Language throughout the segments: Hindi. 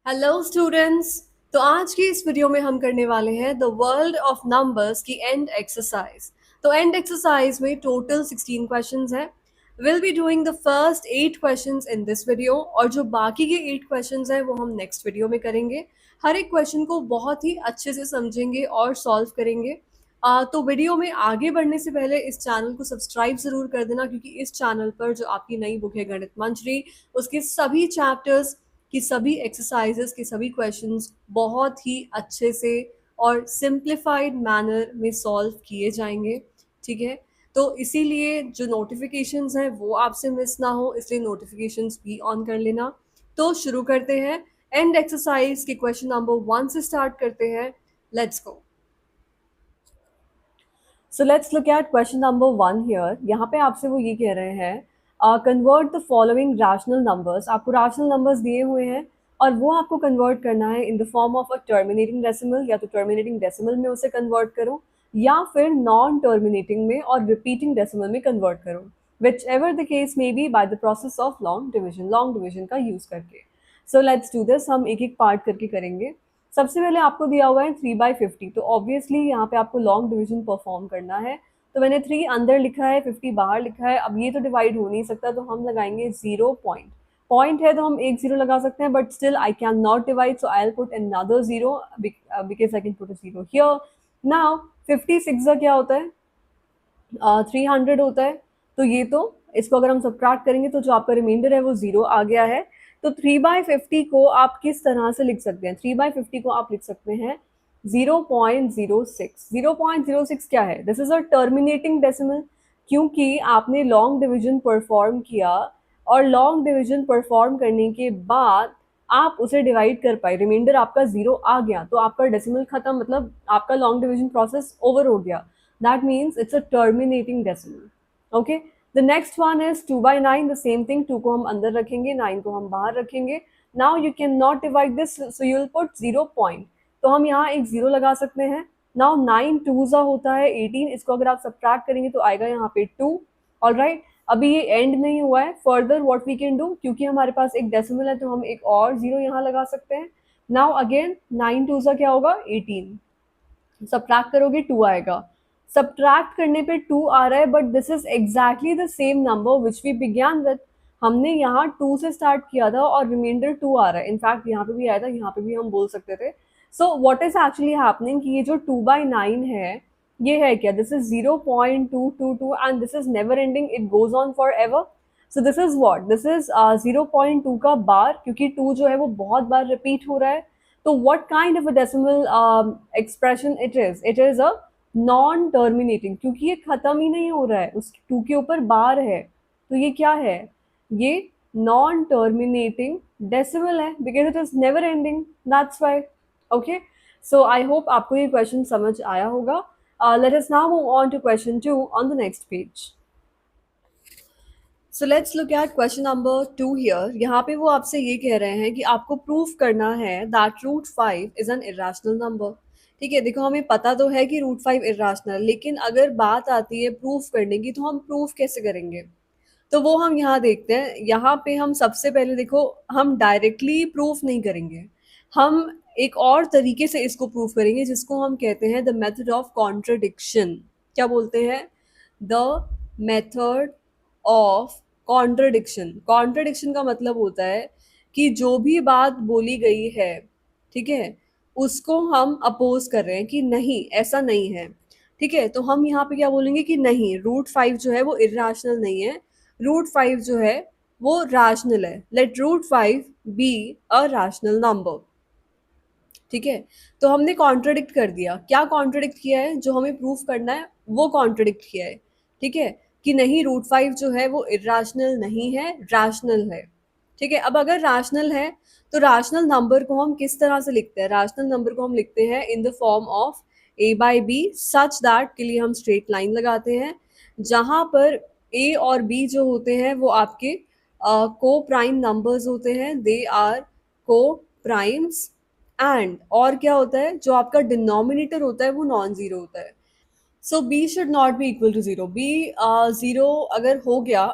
Hello students. तो आज की इस वीडियो में हम करने वाले हैं द वर्ल्ड ऑफ नंबर्स की एंड एक्सरसाइज। तो एंड एक्सरसाइज में टोटल 16 क्वेश्चंस हैं। Will be doing the first 8 questions in this video और जो बाकी के 8 क्वेश्चंस हैं वो हम नेक्स्ट वीडियो में करेंगे। हर एक क्वेश्चन को बहुत ही अच्छे से समझेंगे और सॉल्व करेंगे। तो वीडियो में आगे बढ़ने से पहले इस चैनल को सब्सक्राइब जरूर कर देना, क्योंकि इस चैनल पर जो आपकी नई बुक है गणित मंजरी, उसके सभी चैप्टर्स कि सभी एक्सरसाइजेस के सभी क्वेश्चंस बहुत ही अच्छे से और सिंप्लीफाइड मैनर में सॉल्व किए जाएंगे। ठीक है, तो इसीलिए जो नोटिफिकेशंस हैं वो आपसे मिस ना हो, इसलिए नोटिफिकेशंस भी ऑन कर लेना। तो शुरू करते हैं। एंड एक्सरसाइज के क्वेश्चन नंबर 1 से स्टार्ट करते हैं। Let's go. So let's look eight question number 1 here. यहाँ पे आपसे वो ये कह रहे हैं convert the following rational numbers. आपको रैशनल नंबर्स दिए हुए हैं और वो आपको कन्वर्ट करना है in the form of a terminating decimal, या तो टर्मिनेटिंग डेसिमल में उसे कन्वर्ट करो या फिर नॉन टर्मिनेटिंग में और रिपीटिंग डेसिमल में कन्वर्ट करो, which ever the case may be, by the process of long division का यूज करके। So let's do this. हम एक एक पार्ट करके करेंगे। सबसे पहले आपको दिया हुआ है 3/50, तो ऑब्वियसली यहाँ पे आपको लॉन्ग डिवीजन परफॉर्म करना है। तो मैंने 3 अंदर लिखा है, 50 बाहर लिखा है। अब ये तो डिवाइड हो नहीं सकता, तो हम लगाएंगे 0 पॉइंट। पॉइंट है तो हम एक 0 लगा सकते हैं, but still I can not divide, so I will put another 0 because I can put a 0 here. Now 56 का क्या होता है? 300 होता है। तो ये तो इसको अगर हम सब्ट्रैक्ट करेंगे तो जो आपका रिमाइंडर है वो 0 आ गया है। तो 3/50 को आप किस तरह से लिख सकते हैं? 3/50 को आप लिख सकते हैं 0.06। 0.06 क्या है? This is a terminating decimal, क्योंकि आपने लॉन्ग डिवीजन परफॉर्म किया और लॉन्ग डिवीजन परफॉर्म करने के बाद आप उसे डिवाइड कर पाए, रिमाइंडर आपका 0 आ गया, तो आपका डेसिमल खत्म, मतलब आपका लॉन्ग डिवीजन प्रोसेस ओवर हो गया। That means it's a terminating decimal. Okay. The next one is 2/9. The same thing. 2 को हम अंदर रखेंगे, 9 को हम बाहर रखेंगे. Now you cannot divide this, so you will put 0 point. तो हम यहाँ एक 0 लगा सकते हैं। Now 9 2 होता है 18। इसको अगर आप सब्ट्रैक्ट करेंगे तो आएगा यहाँ पे 2। ऑल राइट, अभी ये एंड नहीं हुआ है। Further what we can do, क्योंकि हमारे पास एक डेसिमल है तो हम एक और 0 यहाँ लगा सकते हैं। नाउ अगेन 9 2 क्या होगा? 18। सब्ट्रैक्ट करोगे 2 आएगा। सब्ट्रैक्ट करने पे 2 आ रहा है, but this is exactly the same number which we began with. हमने यहाँ 2 से स्टार्ट किया था और रिमाइंडर 2 आ रहा है। इनफैक्ट यहाँ पे भी आया था, यहाँ पे भी हम बोल सकते थे। So what is actually happening कि ये जो 2/9 है, ये है क्या? This is 0.222 and this is never ending, it goes on for ever. So this is what, this is 0.2 का बार, क्योंकि 2 जो है वो बहुत बार रिपीट हो रहा है। तो what kind of a decimal expression it is? It is a non terminating, क्योंकि ये खत्म ही नहीं हो रहा है, उस 2 के ऊपर बार है। तो ये क्या है? ये non terminating decimal है, because it is never ending, that's why. Okay, so I hope आपको ये क्वेश्चन समझ आया होगा। Let us now move on to question 2 on the next page. So let's look eight question number 2 here. यहाँ पे वो आपसे ये कह रहे हैं कि आपको प्रूफ करना है that √5 is an irrational number. ठीक है, देखो हमें पता तो है कि √5 इरेशनल, लेकिन अगर बात आती है प्रूफ करने की तो हम प्रूफ कैसे करेंगे? तो वो हम यहाँ देखते हैं। यहाँ पे हम सबसे पहले देखो, हम डायरेक्टली प्रूफ नहीं करेंगे, हम एक और तरीके से इसको प्रूफ करेंगे जिसको हम कहते हैं द मेथड ऑफ कॉन्ट्रडिक्शन। क्या बोलते हैं? The method of contradiction. Contradiction का मतलब होता है कि जो भी बात बोली गई है, ठीक है, उसको हम अपोज कर रहे हैं कि नहीं, ऐसा नहीं है। ठीक है, तो हम यहाँ पे क्या बोलेंगे कि नहीं, √5 जो है वो इरेशनल नहीं है, √5 जो है वो रैशनल है। Let √5 be a rational number. ठीक है, तो हमने कॉन्ट्रडिक्ट कर दिया। क्या कॉन्ट्रडिक्ट किया है? जो हमें प्रूफ करना है वो कॉन्ट्रडिक्ट किया है। ठीक है, कि नहीं, √5 जो है वो इरेशनल नहीं है, रैशनल है। ठीक है, अब अगर रैशनल है तो रैशनल नंबर को हम किस तरह से लिखते हैं? रैशनल नंबर को हम लिखते हैं in the form of a/b, such that के लिए हम स्ट्रेट लाइन लगाते हैं, जहां पर a और b जो होते हैं वो आपके को प्राइम नंबर्स होते हैं, दे आर को प्राइम्स। एंड और क्या होता है? जो आपका डिनोमिनेटर होता है वो नॉन जीरो होता है। So b should not be equal to zero. B zero अगर हो गया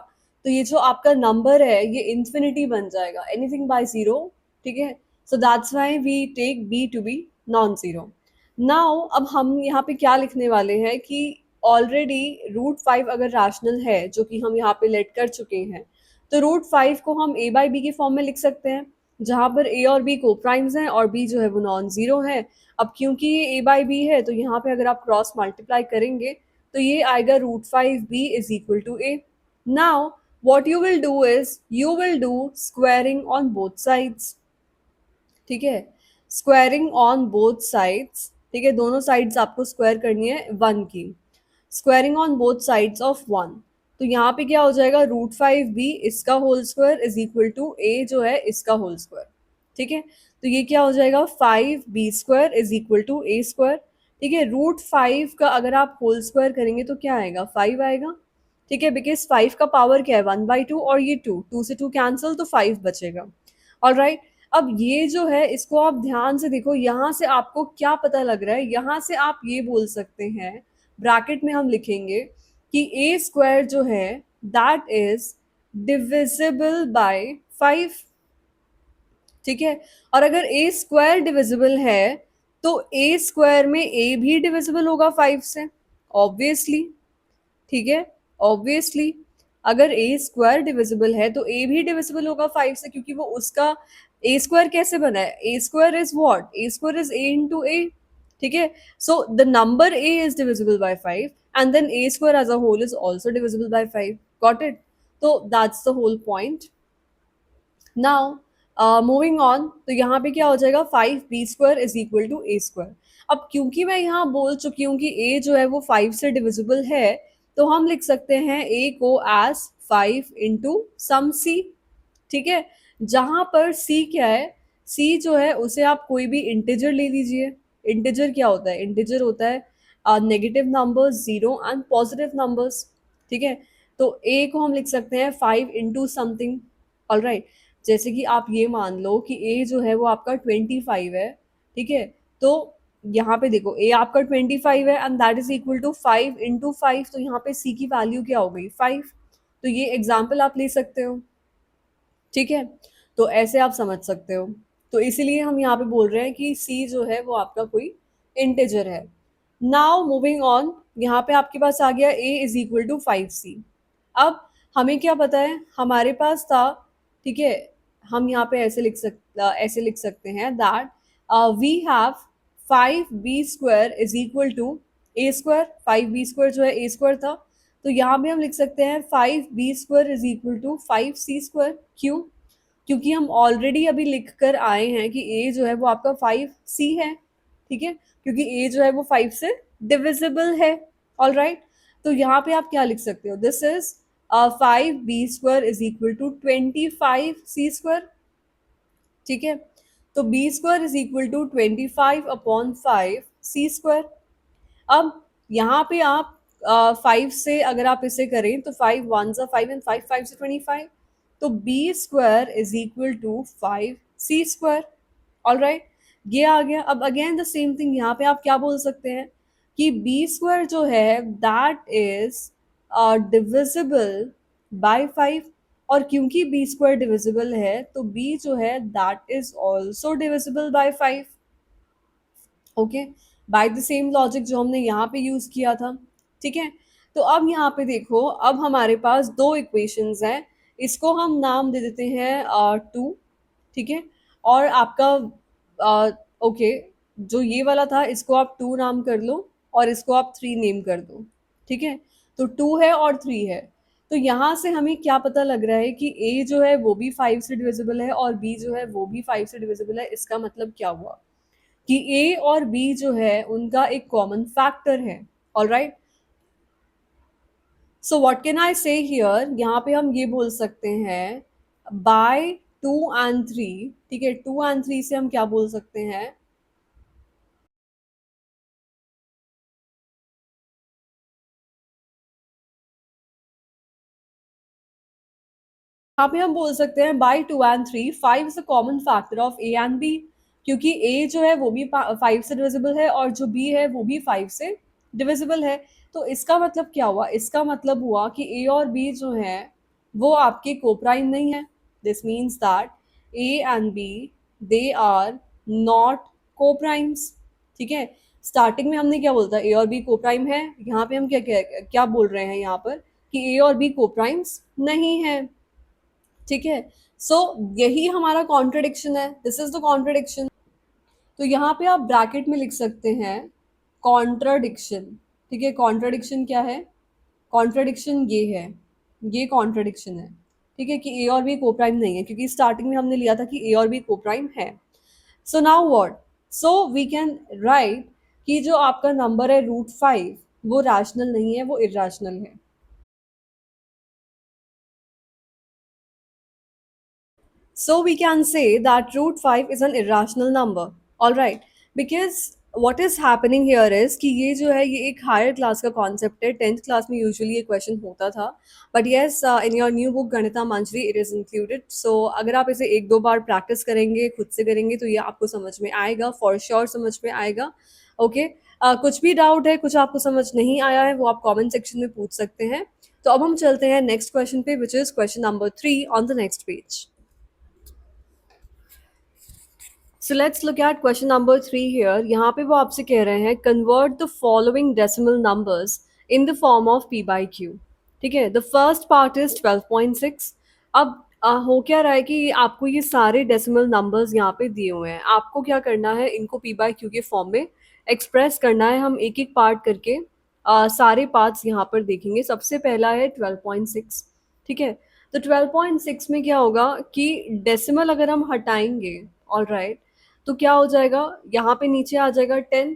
तो ये जो आपका नंबर है ये इन्फिनिटी बन जाएगा, एनीथिंग बाय जीरो। ठीक है, So that's why we take b to be non-zero. Now अब हम यहाँ पे क्या लिखने वाले हैं कि ऑलरेडी √5 अगर रैशनल है, जो कि हम यहाँ पे लेट कर चुके हैं, तो √5 को हम a बाई बी के फॉर्म में लिख सकते हैं, जहाँ पर a और b को प्राइम्स हैं और b जो है वो नॉन जीरो है। अब क्योंकि ये a बाई बी है, तो यहाँ पे अगर आप क्रॉस मल्टीप्लाई करेंगे तो ये आएगा √5b is equal to a। Now what you will do is you will do squaring on both sides। ठीक है, स्क्वायरिंग ऑन बोथ साइड्स। ठीक है, दोनों साइड्स आपको स्क्वायर करनी है 1 की। Squaring on both sides of 1, तो यहाँ पे क्या हो जाएगा, √5b इसका whole square is equal to a जो है इसका होल स्क्वायर। ठीक है, तो ये क्या हो जाएगा, 5b² is equal to a square. ठीक है, √5 का अगर आप होल स्क्वायर करेंगे तो क्या आएगा, 5 आएगा। ठीक है, बिकॉज 5 का पावर क्या है, 1/2, और ये 2 से 2 कैंसिल, तो 5 बचेगा। ऑल राइट, अब ये जो है इसको आप ध्यान से देखो, यहाँ से आपको क्या पता लग रहा है, यहाँ से आप ये बोल सकते हैं, ब्रैकेट में हम लिखेंगे कि a² जो है दैट इज डिविजिबल बाय 5। ठीक है, और अगर a² डिविजिबल है तो a² में a भी डिविजिबल होगा 5 से, ऑब्वियसली। ठीक है, ऑब्वियसली अगर a² डिविजिबल है तो a भी डिविजिबल होगा 5 से, क्योंकि वो उसका a² कैसे बना है, a² is what, a² is a into a। ठीक है, so the number a is divisible by 5 and then a² as a whole is also divisible by 5। Got it? तो that's the whole point. Now moving on, तो यहाँ पे क्या हो जाएगा, 5b² is equal to a²। अब क्योंकि मैं यहाँ बोल चुकी हूँ कि a जो है वो 5 से डिविजिबल है, तो हम लिख सकते हैं a को एज 5 इंटू सम c। ठीक है, जहां पर c क्या है, c जो है उसे आप कोई भी इंटीजर ले लीजिए। इंटीजर क्या होता है, इंटीजर होता है negative numbers, zero and positive numbers. ठीक है, तो a को हम लिख सकते हैं 5 इंटू समथिंग। ऑल राइट, जैसे कि आप ये मान लो कि a जो है वो आपका 25 है। ठीक है, तो यहाँ पे देखो a आपका 25 है and that is equal to 5 into 5, तो यहाँ पे c की वैल्यू क्या हो गई, 5। तो ये एग्जाम्पल आप ले सकते हो। ठीक है, तो ऐसे आप समझ सकते हो। तो इसीलिए हम यहाँ पे बोल रहे हैं कि c जो है वो आपका कोई इंटीजर है। नाउ मूविंग ऑन, यहाँ पे आपके पास आ गया a is equal to 5c। अब हमें क्या पता है, हमारे पास था, ठीक है, हम यहाँ पे ऐसे लिख सकते हैं that we have 5b² is equal to a²। 5b² जो है a² था, तो यहाँ पे हम लिख सकते हैं 5b² is equal to 5c²। क्यों? क्योंकि हम ऑलरेडी अभी लिख कर आए हैं कि a जो है वो आपका 5c है। ठीक है, क्योंकि a जो है वो 5 से डिविजिबल है। ऑल राइट, तो यहाँ पे आप क्या लिख सकते हो, this is 5b² is equal to 25c²। ठीक है, तो b² is equal to 25/5c²। अब यहाँ पे आप 5 से अगर आप इसे करें तो 5 1 ज़ा 5 एंड 5 5 से 25, तो b² is equal to 5c²। All right, ये आ गया। अब अगेन द सेम थिंग, यहाँ पे आप क्या बोल सकते हैं कि b² जो है दैट इज डिविजिबल बाय 5, और क्योंकि b² डिविजिबल है तो b जो है that is also divisible by 5। Okay, by the same logic जो हमने यहाँ पे यूज किया था। ठीक है, तो अब यहाँ पे देखो, अब हमारे पास दो इक्वेशंस हैं, इसको हम नाम दे देते हैं 2। ठीक है, और आपका ओके, जो ये वाला था इसको आप 2 नाम कर लो और इसको आप 3 नेम कर दो। ठीक है, तो 2 है और 3 है। तो यहाँ से हमें क्या पता लग रहा है कि a जो है वो भी 5 से डिविजिबल है और b जो है वो भी 5 से डिविजिबल है। इसका मतलब क्या हुआ कि ए और बी जो है उनका एक कॉमन फैक्टर है। Alright, so what can I से हियर, यहाँ पे हम ये बोल सकते हैं बाय 2 एंड 3। ठीक है, 2 एंड 3 से हम क्या बोल सकते हैं, यहाँ पे हम बोल सकते हैं by 2 and 3 5 is a common factor of a and b, क्योंकि ए जो है वो भी 5 से डिविजिबल है और जो बी है वो भी 5 से डिविजिबल है। तो इसका मतलब क्या हुआ, इसका मतलब हुआ कि ए और बी जो है वो आपके कोप्राइम नहीं है। This means that a and b they are not coprimes. ठीक है, स्टार्टिंग में हमने क्या बोलता, ए और बी को प्राइम है, यहाँ पे हम क्या क्या क्या बोल रहे हैं यहाँ पर कि ए और बी को प्राइम्स नहीं है। ठीक है, सो यही हमारा कॉन्ट्रडिक्शन है, दिस इज द कॉन्ट्रडिक्शन। तो यहाँ पे आप ब्रैकेट में लिख सकते हैं कॉन्ट्रडिक्शन। ठीक है, कॉन्ट्रडिक्शन क्या है, कॉन्ट्रडिक्शन ये है, ये कॉन्ट्रडिक्शन है। ठीक है, कि ए और बी को प्राइम नहीं है, क्योंकि स्टार्टिंग में हमने लिया था कि ए और बी को प्राइम है। So now what, so we can write कि जो आपका नंबर है √5 वो रैशनल नहीं है, वो इरेशनल है। So we can say that √5 is an irrational number. All right, because what is happening here is कि ये जो है ये एक हायर क्लास का कॉन्सेप्ट है, 10th क्लास में यूजुअली ये क्वेश्चन होता था, but yes in your new book Ganita Manjari it is included. So अगर आप इसे एक दो बार प्रैक्टिस करेंगे, खुद से करेंगे, तो ये आपको समझ में आएगा, फॉर श्योर समझ में आएगा। ओके, कुछ भी डाउट है, कुछ आपको समझ नहीं आया है, वो आप कॉमेंट सेक्शन में पूछ सकते हैं। तो अब हम चलते हैं नेक्स्ट क्वेश्चन पे, which is question number 3 on the next page. So let's look at question number 3 here. यहाँ पे वो आपसे कह रहे हैं convert the following decimal numbers in the form of p by q. ठीक है, the first part is 12.6. अब हो क्या रहा है कि आपको ये सारे डेसिमल नंबर्स यहाँ पे दिए हुए हैं, आपको क्या करना है, इनको p by q के फॉर्म में एक्सप्रेस करना है। हम एक एक पार्ट करके सारे पार्ट्स यहाँ पर देखेंगे। सबसे पहला है 12.6। ठीक है, तो 12.6 में क्या होगा कि डेसिमल अगर हम हटाएंगे, ऑल राइट, तो क्या हो जाएगा, यहाँ पे नीचे आ जाएगा 10।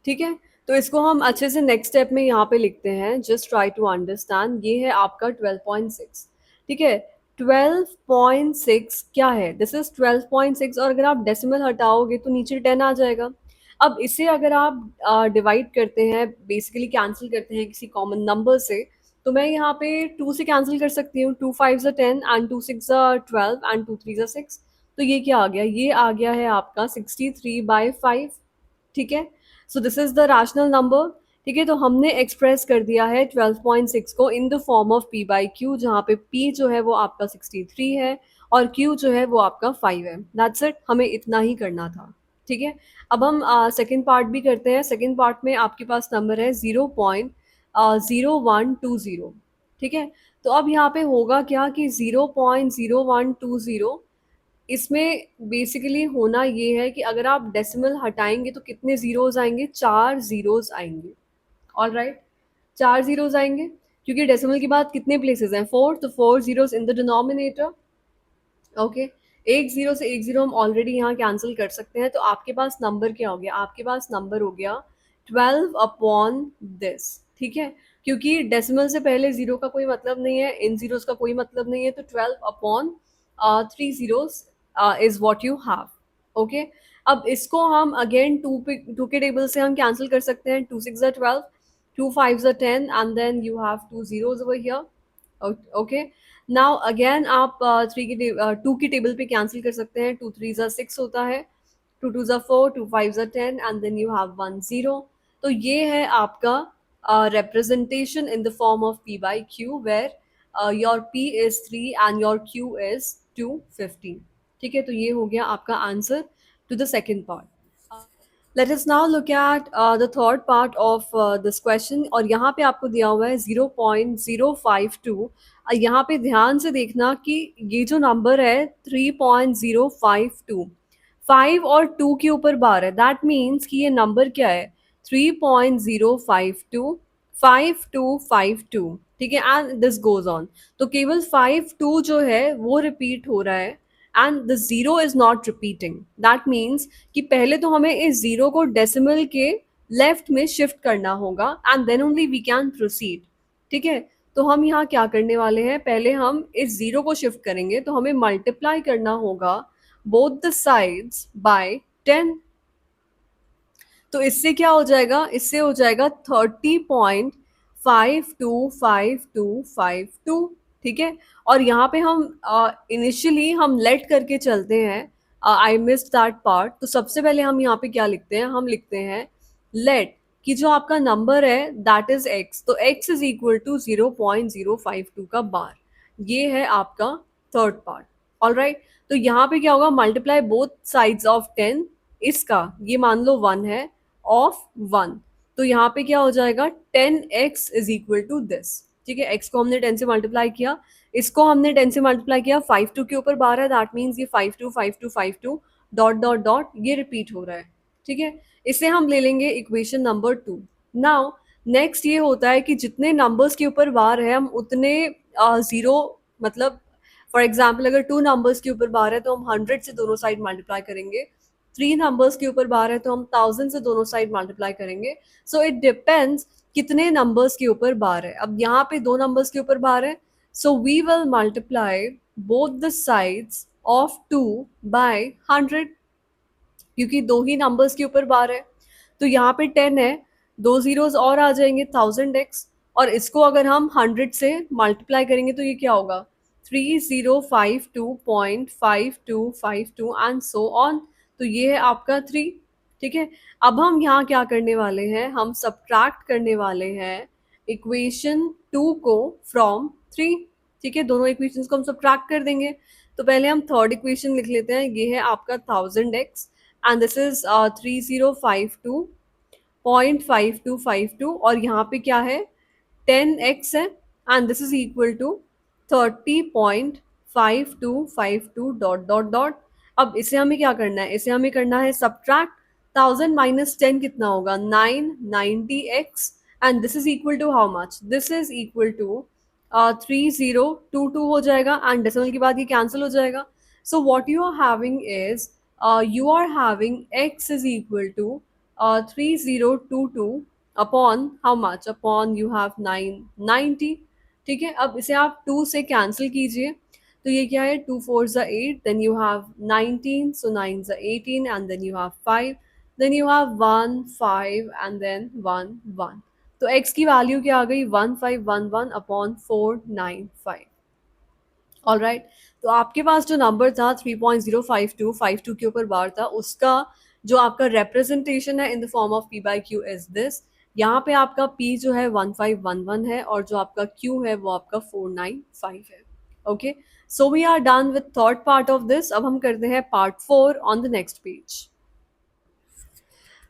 ठीक है, तो इसको हम अच्छे से नेक्स्ट स्टेप में यहाँ पे लिखते हैं, जस्ट ट्राई टू अंडरस्टैंड। ये है आपका 12.6। ठीक है, 12.6 क्या है, दिस इज 12.6, और अगर आप डेसिमल हटाओगे तो नीचे 10 आ जाएगा। अब इसे अगर आप डिवाइड करते हैं, बेसिकली कैंसिल करते हैं किसी कॉमन नंबर से, तो मैं यहाँ पे 2 से कैंसिल कर सकती हूँ, 2 5 10 एंड 2 6 12 एंड 2 3 6। तो ये क्या आ गया, ये आ गया है आपका 63/5। ठीक है, so this is the rational number. ठीक है, तो हमने एक्सप्रेस कर दिया है 12.6 को in the form of p by Q, जहाँ पे p जो है वो आपका 63 है और q जो है वो आपका 5 है। दैट्स इट, हमें इतना ही करना था। ठीक है, अब हम सेकेंड पार्ट भी करते हैं। सेकेंड पार्ट में आपके पास नंबर है 0.0120। ठीक है, तो अब यहाँ पे होगा क्या कि 0.0120, इसमें बेसिकली होना ये है कि अगर आप डेसिमल हटाएंगे तो कितने ज़ीरोज़ आएंगे, 4 ज़ीरोज़ आएंगे। ऑल राइट, 4 ज़ीरोज़ आएंगे, क्योंकि डेसिमल के बाद कितने प्लेसेस हैं, 4, तो 4 zeros in the denominator. Okay, एक ज़ीरो से एक ज़ीरो हम ऑलरेडी यहाँ कैंसिल कर सकते हैं, तो आपके पास नंबर क्या हो गया, आपके पास नंबर हो गया 12/this। ठीक है, क्योंकि डेसिमल से पहले ज़ीरो का कोई मतलब नहीं है, इन ज़ीरोज़ का कोई मतलब नहीं है, तो 12/3 zeros is what you have. Okay, अब इसको हम अगेन टू के टेबल से हम कैंसिल कर सकते हैं, 2 6 12, 2 5 10 and then you have 2 zeros over here. Okay, now again आप टू की टेबल पे कैंसिल कर सकते हैं, 2 3 6 होता है, 2 2 4, 2 5 10 एंड देन यू हैव 1 0। तो ये है आपका representation in the form of p by q, where your p is 3 and your q is 250। ठीक है, तो ये हो गया आपका answer to the second part. Let us now look at the third part of this question, और यहाँ पे आपको दिया हुआ है 0.052। यहाँ पे ध्यान से देखना कि ये जो नंबर है 3.052, 5 और 2 के ऊपर बार है, दैट मीन्स कि ये नंबर क्या है, 3.052 5252। ठीक है, एंड दिस गोज ऑन। तो केवल 52 जो है वो रिपीट हो रहा है and the zero is not repeating. That means कि पहले तो हमें इस जीरो को डेसिमल के लेफ्ट में शिफ्ट करना होगा and then only we can proceed. ठीक है, तो हम यहाँ क्या करने वाले हैं, पहले हम इस जीरो को शिफ्ट करेंगे, तो हमें मल्टीप्लाई करना होगा बोथ द साइड्स बाय 10। तो इससे क्या हो जाएगा, इससे हो जाएगा 30.525252। ठीक है, और यहाँ पे हम इनिशियली हम लेट करके चलते हैं, आई मिस्ड दैट पार्ट। तो सबसे पहले हम यहाँ पे क्या लिखते हैं, हम लिखते हैं लेट कि जो आपका नंबर है दैट इज x, तो x इज इक्वल टू 0.052 का बार। ये है आपका थर्ड पार्ट। ऑल राइट, तो यहाँ पे क्या होगा, मल्टीप्लाई बोथ साइड्स ऑफ 10, इसका ये मान लो 1 है, ऑफ 1, तो यहाँ पे क्या हो जाएगा, 10x is equal to this. ठीक है, x को हमने 10 से मल्टीप्लाई किया, इसको हमने 10 से मल्टीप्लाई किया, 5 2 के ऊपर 12 है, दैट मीन्स ये 5 2 5 2 5 2 डॉट डॉट डॉट ये रिपीट हो रहा है। ठीक है, इसे हम ले लेंगे इक्वेशन नंबर 2। नाउ नेक्स्ट ये होता है कि जितने नंबर्स के ऊपर बार है हम उतने जीरो, मतलब फॉर एग्जाम्पल अगर 2 नंबर्स के ऊपर बार है तो हम 100 से दोनों साइड मल्टीप्लाई करेंगे, 3 नंबर्स के ऊपर बार है तो हम 1000 से दोनों साइड मल्टीप्लाई करेंगे। सो इट डिपेंड्स कितने नंबर्स के ऊपर बार है। अब यहाँ पे 2 नंबर्स के ऊपर बार है, so we will multiply both the sides of 2 by 100, क्योंकि दो ही नंबर्स के ऊपर बार है। तो यहाँ पे 10 है, दो जीरोस और आ जाएंगे, 1000x, और इसको अगर हम 100 से मल्टीप्लाई करेंगे तो ये क्या होगा, 3052.5252 एंड सो ऑन। तो ये है आपका 3। ठीक है, अब हम यहाँ क्या करने वाले हैं, हम सब्ट्रैक्ट करने वाले हैं इक्वेशन 2 को फ्रॉम 3। ठीक है, दोनों इक्वेशंस को हम सब्ट्रैक्ट कर देंगे। तो पहले हम थर्ड इक्वेशन लिख लेते हैं, ये है आपका 1000x एंड दिस इज 3052.5252, और यहाँ पे क्या है, 10x है, and this is equal to 30.5252 dot dot dot. अब इसे हमें क्या करना है, इसे हमें करना है सब्ट्रैक्ट। 1000 माइनस 10 कितना होगा, 990x, and this is equal to how much, this is equal to 3022 हो जाएगा, एंड डेसिमल के बाद ये कैंसिल हो जाएगा। So what you are having is, you are having x is equal to 3022 upon how much, upon you have 990। ठीक है, अब इसे आप 2 से कैंसिल कीजिए, तो ये क्या है, 2 4 ज़ा 8, देन यू हैव 19, सो 9 ज़ा 18, and then you have 5, then you have 1 5 and then 1 1। तो x की वैल्यू क्या आ गई, 1511 अपॉन 495। ऑल राइट, तो आपके पास जो नंबर था 3.05252 के ऊपर बार था, उसका जो आपका रिप्रेजेंटेशन है in the form of p/q is this. यहाँ पे आपका p जो है 1511 है, और जो आपका q है वो आपका 495 है। Okay, so we are done with third part of this. अब हम करते हैं part 4 on the next page.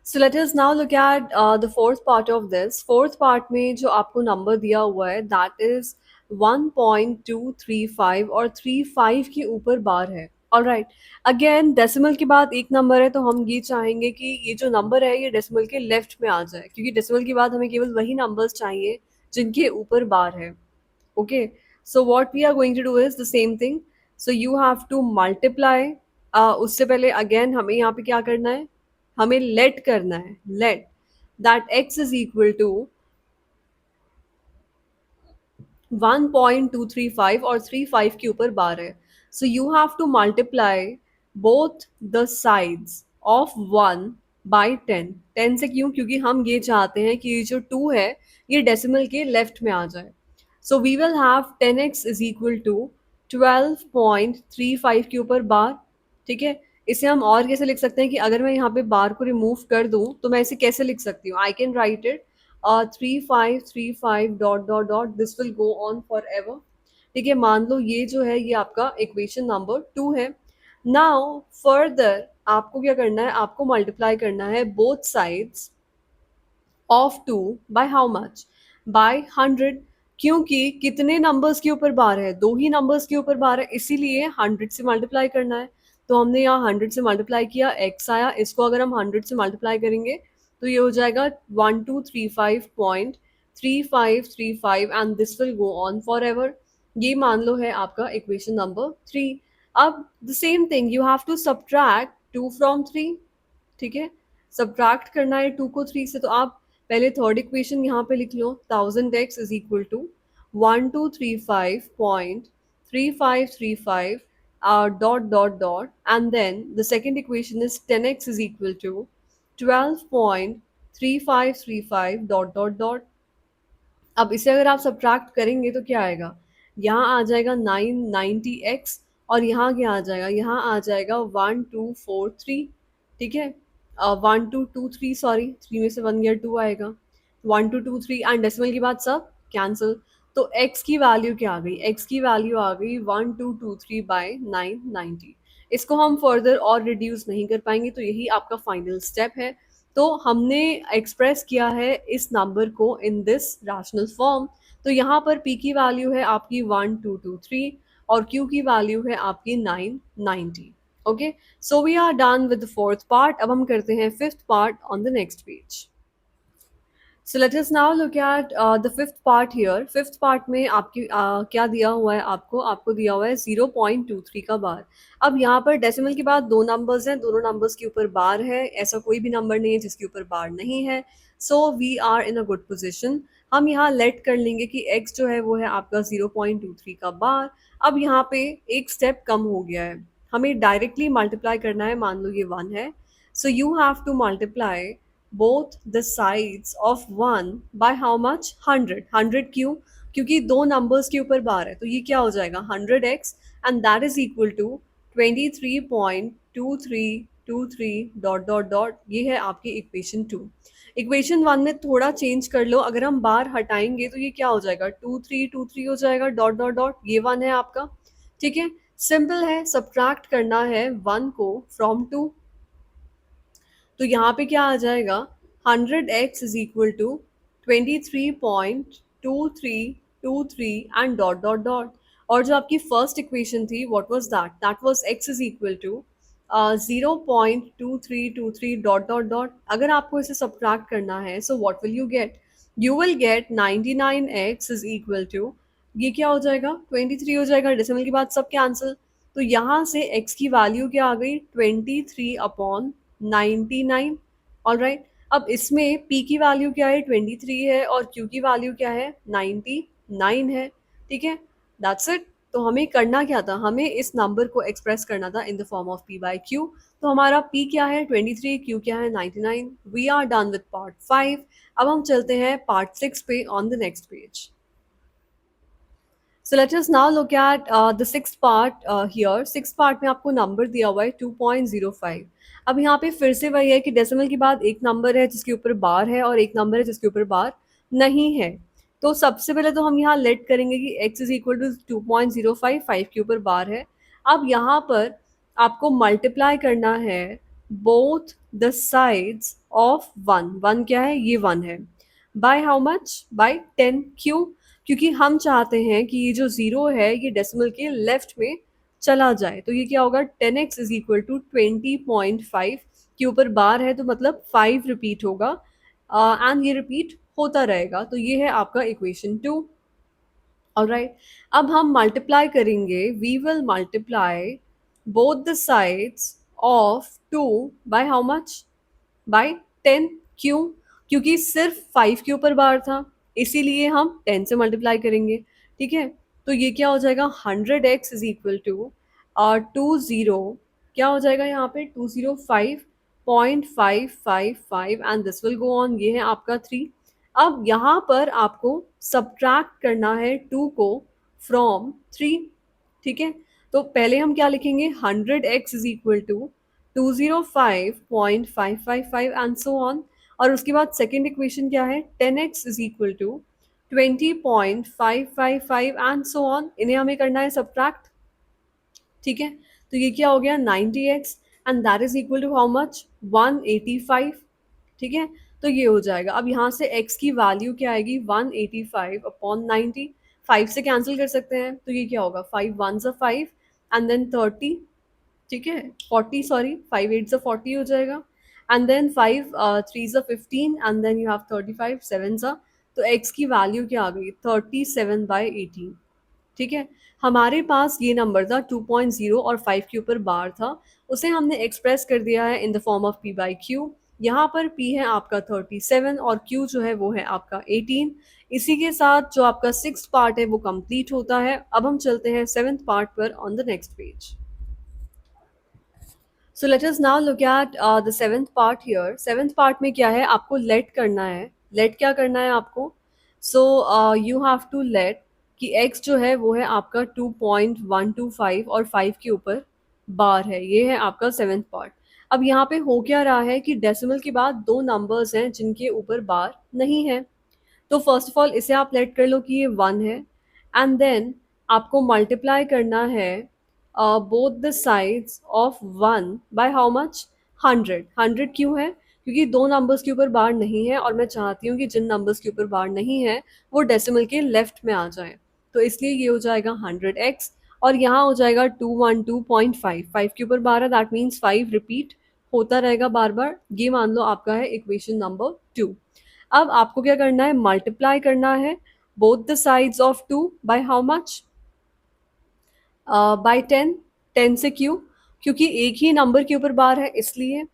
So let us now look at the fourth part of this. Fourth part में जो आपको नंबर दिया हुआ है that is 1.235 और 35 के ऊपर बार है। ऑल राइट, अगेन डेसिमल के बाद एक नंबर है, तो हम ये चाहेंगे कि ये जो नंबर है ये डेसिमल के लेफ्ट में आ जाए, क्योंकि डेसिमल के बाद हमें केवल वही नंबर्स चाहिए जिनके ऊपर बार है। Okay, so what we are going to do is the same thing. So you have to multiply, उससे पहले अगेन हमें यहाँ पे क्या करना है, हमें लेट करना है, let that x is equal to 1.235 और 35 के ऊपर बार है। So you have to multiply both the sides of 1 by 10। 10 से क्यों, क्योंकि हम ये चाहते हैं कि ये जो 2 है ये डेसिमल के लेफ्ट में आ जाए। So we will have 10x is equal to 12.35 के ऊपर बार। ठीक है, इसे हम और कैसे लिख सकते हैं कि अगर मैं यहाँ पे बार को रिमूव कर दूँ तो मैं इसे कैसे लिख सकती हूँ, आई can right it 3535 dot dot dot, this will go on for ever. ठीक है, मान लो ये जो है ये आपका इक्वेशन नंबर 2 है। नाउ फर्दर आपको क्या करना है, आपको मल्टीप्लाई करना है both sides of 2 by how much, by 100, क्योंकि कितने नंबर्स के ऊपर बार है, दो ही नंबर्स के ऊपर बार है, इसीलिए 100 से मल्टीप्लाई करना है। तो हमने यहाँ 100 से मल्टीप्लाई किया, x आया, इसको अगर हम 100 से मल्टीप्लाई करेंगे तो ये हो जाएगा 1235.3535 and this will go on forever. ये मान लो है आपका इक्वेशन नंबर 3। अब the same thing you have to subtract 2 from 3। ठीक है, सब्ट्रैक्ट करना है 2 को 3 से, तो आप पहले थर्ड इक्वेशन यहाँ पे लिख लो, 1000x is equal to 1235.3535 dot dot dot, and then the second equation is 10x is equal to 12.3535 dot dot dot। अब इसे अगर आप सब्ट्रैक्ट करेंगे तो क्या आएगा, यहाँ आ जाएगा 990x, और यहाँ क्या आ जाएगा, यहाँ आ जाएगा 1243। ठीक है, 1223, सॉरी 3 में से 1 गया 2 आएगा, 1223 एंड डेसिमल के बाद सब कैंसिल। तो x की वैल्यू क्या आ गई, x की वैल्यू आ गई 1223/990। इसको हम फर्दर और रिड्यूस नहीं कर पाएंगे, तो यही आपका फाइनल स्टेप है। तो हमने एक्सप्रेस किया है इस नंबर को इन दिस रैशनल फॉर्म। तो यहाँ पर p की वैल्यू है आपकी 1223 और q की वैल्यू है आपकी 990। Okay, so we are done with the fourth part. अब हम करते हैं fifth part on the next page. So let us now look at the fifth part here. Fifth part में आपकी क्या दिया हुआ है आपको, आपको दिया हुआ है 0.23 का बार। अब यहाँ पर डेसिमल के बाद दो नंबर्स हैं, दोनों नंबर्स के ऊपर बार है, ऐसा कोई भी नंबर नहीं है जिसके ऊपर बार नहीं है। So we are in a good position. हम यहाँ लेट कर लेंगे कि x जो है वो है आपका 0.23 का बार। अब यहाँ पे एक स्टेप कम हो गया है, हमें डायरेक्टली मल्टीप्लाई करना है। मान लो ये 1 है, so you have to multiply both the sides of 1 by how much, 100। 100 क्यों, क्योंकि दो नंबर्स के ऊपर बार है, तो ये क्या हो जाएगा 100x and that is equal to 23.2323 dot dot dot. ये है आपकी इक्वेशन 2। इक्वेशन 1 में थोड़ा चेंज कर लो, अगर हम बार हटाएंगे तो ये क्या हो जाएगा 2323 हो जाएगा डॉट डॉट डॉट। ये 1 है आपका, ठीक है। सिंपल है, सब्ट्रैक्ट करना है 1 को फ्रॉम 2। तो यहाँ पे क्या आ जाएगा 100x is equal to 23.2323 and dot dot dot. और जो आपकी फर्स्ट इक्वेशन थी what was that was x is equal to 0.2323 dot dot dot. अगर आपको इसे सब्ट्रैक्ट करना है so what will you will get 99x is equal to, ये क्या हो जाएगा 23 हो जाएगा, डेसिमल के बाद सब कैंसिल। तो यहाँ से x की वैल्यू क्या आ गई 23/99। ऑल राइट, अब इसमें p की वैल्यू क्या है 23 है और q की वैल्यू क्या है 99 है, ठीक है। That's it. तो हमें करना क्या था, हमें इस नंबर को एक्सप्रेस करना था in the form of p by q। तो हमारा p क्या है 23, q क्या है 99। We are done with part 5। अब हम चलते हैं पार्ट 6 पे on the next page. So let us now look at the sixth part here. Sixth part में आपको नंबर दिया हुआ है 2.05। अब यहाँ पे फिर से वही है कि डेसिमल के बाद एक नंबर है जिसके ऊपर बार है और एक नंबर है जिसके ऊपर बार नहीं है। तो सबसे पहले तो हम यहाँ लेट करेंगे कि x इज इक्वल टू 2.05, 5 के ऊपर बार है। अब यहाँ पर आपको मल्टीप्लाई करना है बोथ द साइड्स ऑफ 1। 1 क्या है, ये 1 है। By how much, by 10। क्यों, क्योंकि हम चाहते हैं कि ये जो ज़ीरो है ये डेसिमल के लेफ्ट में चला जाए। तो ये क्या होगा 10x इज इक्वल टू 20.5 के ऊपर बार है, तो मतलब 5 रिपीट होगा एंड ये रिपीट होता रहेगा। तो ये है आपका इक्वेशन 2। ऑलराइट, अब हम मल्टीप्लाई करेंगे, we will multiply both the sides of 2 by how much, by 10। क्यों, क्योंकि सिर्फ 5 के ऊपर बार था, इसीलिए हम 10 से मल्टीप्लाई करेंगे, ठीक है। तो ये क्या हो जाएगा 100x इज इक्वल टू 20, क्या हो जाएगा यहाँ पे 205.555 and this will go on. ये है आपका 3। अब यहाँ पर आपको सब्ट्रैक्ट करना है 2 को फ्रॉम 3, ठीक है। तो पहले हम क्या लिखेंगे 100x is equal to 205.555 and so on. और उसके बाद सेकेंड इक्वेशन क्या है 10x is equal to 20.555 and so on. इन्हें हमें करना है सब्ट्रैक्ट, ठीक है। तो ये क्या हो गया 90x and that is equal to how much 185, ठीक है। तो ये हो जाएगा। अब यहाँ से x की वैल्यू क्या आएगी 185/90। 5 से कैंसिल कर सकते हैं, तो ये क्या होगा 5 1 5 एंड देन 30, ठीक है 40, सॉरी 5 8 40 हो जाएगा and then 5 3 15 and then you have 35 7 तो x की वैल्यू क्या आ गई 37/18, ठीक है। हमारे पास ये नंबर था 2.0 और 5 के ऊपर बार था, उसे हमने एक्सप्रेस कर दिया है in the form of p by q। यहाँ पर p है आपका 37 और q जो है वो है आपका 18। इसी के साथ जो आपका सिक्स्थ पार्ट है वो कंप्लीट होता है। अब हम चलते हैं सेवेंथ पार्ट पर on the next page. So let us now look at the seventh part here. Seventh part में क्या है, आपको लेट करना है। लेट क्या करना है आपको, so you have to let कि x जो है वो है आपका 2.125 और 5 के ऊपर बार है। ये है आपका सेवेंथ पार्ट। अब यहाँ पे हो क्या रहा है कि डेसिमल के बाद दो नंबर्स हैं जिनके ऊपर बार नहीं है। तो फर्स्ट ऑफ ऑल इसे आप लेट कर लो कि ये 1 है, एंड देन आपको मल्टीप्लाई करना है both the sides of 1 by how much? 100। 100 क्यों है? क्योंकि दो नंबर्स के ऊपर बार नहीं है और मैं चाहती हूँ कि जिन नंबर्स के ऊपर बार नहीं है वो डेसिमल के लेफ्ट में आ जाए। तो इसलिए ये हो जाएगा 100x, और यहाँ हो जाएगा 212.5। 5 के ऊपर बार है, दैट मीन्स 5 रिपीट होता रहेगा बार बार। ये मान लो आपका है इक्वेशन नंबर 2। अब आपको क्या करना है? मल्टीप्लाई करना है both the sides of 2 by how much? By 10। 10 से क्यों? क्योंकि एक ही नंबर के ऊपर बार है इसलिए।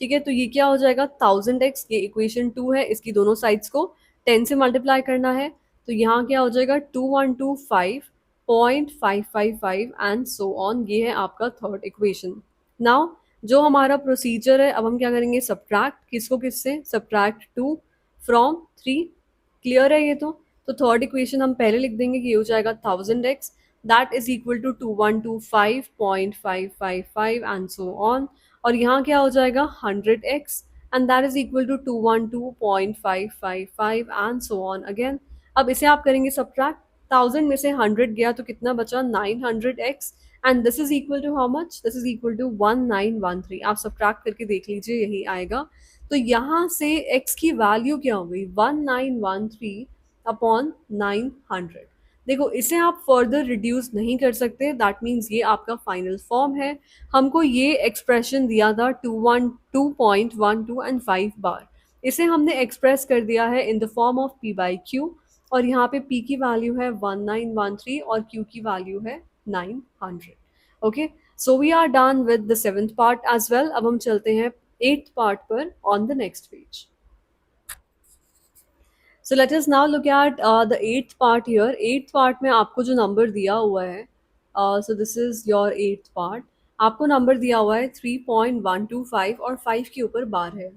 ठीक है, तो ये क्या हो जाएगा? 1000x। ये इक्वेशन 2 है, इसकी दोनों साइड्स को 10 से मल्टीप्लाई करना है। तो यहाँ क्या हो जाएगा? 2125.555 एंड सो ऑन। ये है आपका थर्ड इक्वेशन। नाउ जो हमारा प्रोसीजर है, अब हम क्या करेंगे? सब्ट्रैक्ट। किसको किससे? Subtract 2 from 3। क्लियर है ये? तो थर्ड इक्वेशन हम पहले लिख देंगे कि ये हो जाएगा 1000x, that is equal to 2125.555 and so on. और यहाँ क्या हो जाएगा? 100x, and that is equal to 212.555 and so on again. अब इसे आप करेंगे सब्ट्रैक्ट। 1000 में से 100 गया तो कितना बचा? 900x, and this is equal to how much? This is equal to 1913। आप सब्ट्रैक्ट करके देख लीजिए, यही आएगा। तो यहाँ से x की वैल्यू क्या हो गई? 1913 अपॉन 900। देखो, इसे आप फर्दर रिड्यूस नहीं कर सकते, दैट मीन्स ये आपका फाइनल फॉर्म है। हमको ये एक्सप्रेशन दिया था 212.12 एंड 5 बार। इसे हमने एक्सप्रेस कर दिया है in the form of p by Q, और यहाँ पे p की वैल्यू है 1913 और q की वैल्यू है 900। Okay, so we are done with the seventh part as well. अब हम चलते हैं एट्थ पार्ट पर on the next page. So let us now look at the eighth part here. Eighth part में आपको जो नंबर दिया हुआ है, so this is your eighth part. आपको नंबर दिया हुआ है 3.125 और 5 के ऊपर बार है।